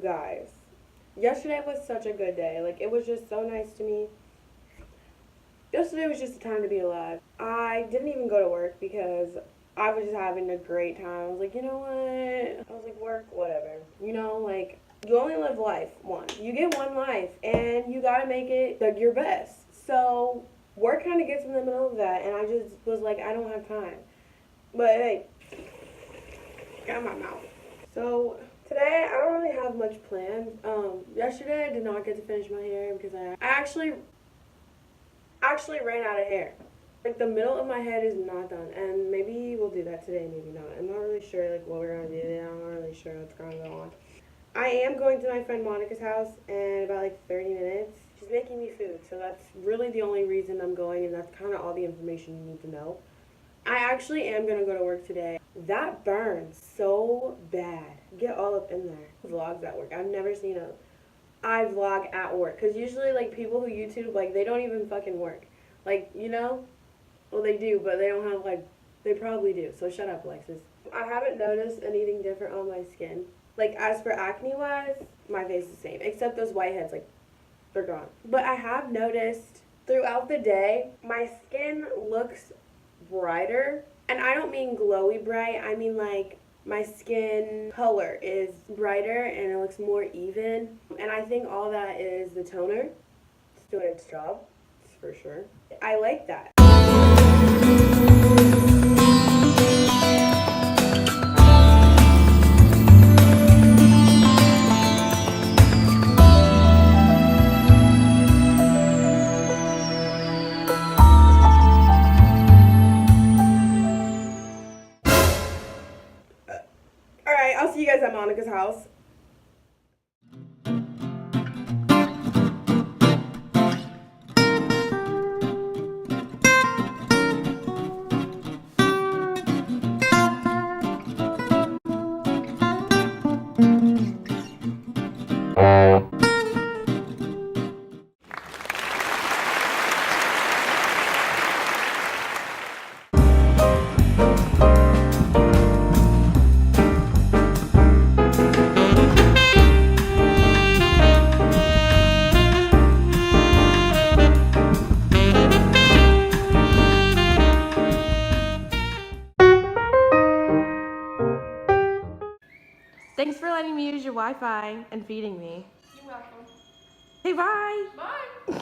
guys, yesterday was such a good day. Like, it was just so nice to me. Yesterday was just a time to be alive. I didn't even go to work because I was just having a great time. I was like, you know what? I was like, work, whatever. You know, like, you only live life once. You get one life, and you gotta make it like your best. So, work kind of gets in the middle of that, and I just was like, I don't have time. But hey, got my mouth. So, today, I don't really have much planned. Yesterday, I did not get to finish my hair because I actually ran out of hair. Like, the middle of my head is not done, and maybe we'll do that today, maybe not. I'm not really sure, like, what we're gonna do today. I'm not really sure what's gonna go on. I am going to my friend Monica's house in about, like, 30 minutes. She's making me food, so that's really the only reason I'm going, and that's kind of all the information you need to know. I actually am gonna go to work today. That burns so bad. Get all up in there. Vlogs at work. I've never seen a I vlog at work, because usually, like, people who YouTube, like, they don't even fucking work. Like, you know? Well, they do, but they don't have, like, they probably do. So shut up, Alexis. I haven't noticed anything different on my skin. Like, as for acne-wise, my face is the same. Except those whiteheads, like, they're gone. But I have noticed throughout the day, my skin looks brighter. And I don't mean glowy bright. I mean, like, my skin color is brighter and it looks more even. And I think all that is the toner. It's doing its job, for sure. I like that. Alright, I'll see you guys at Monica's house. Thanks for letting me use your Wi-Fi and feeding me. You're welcome. Hey, bye! Bye!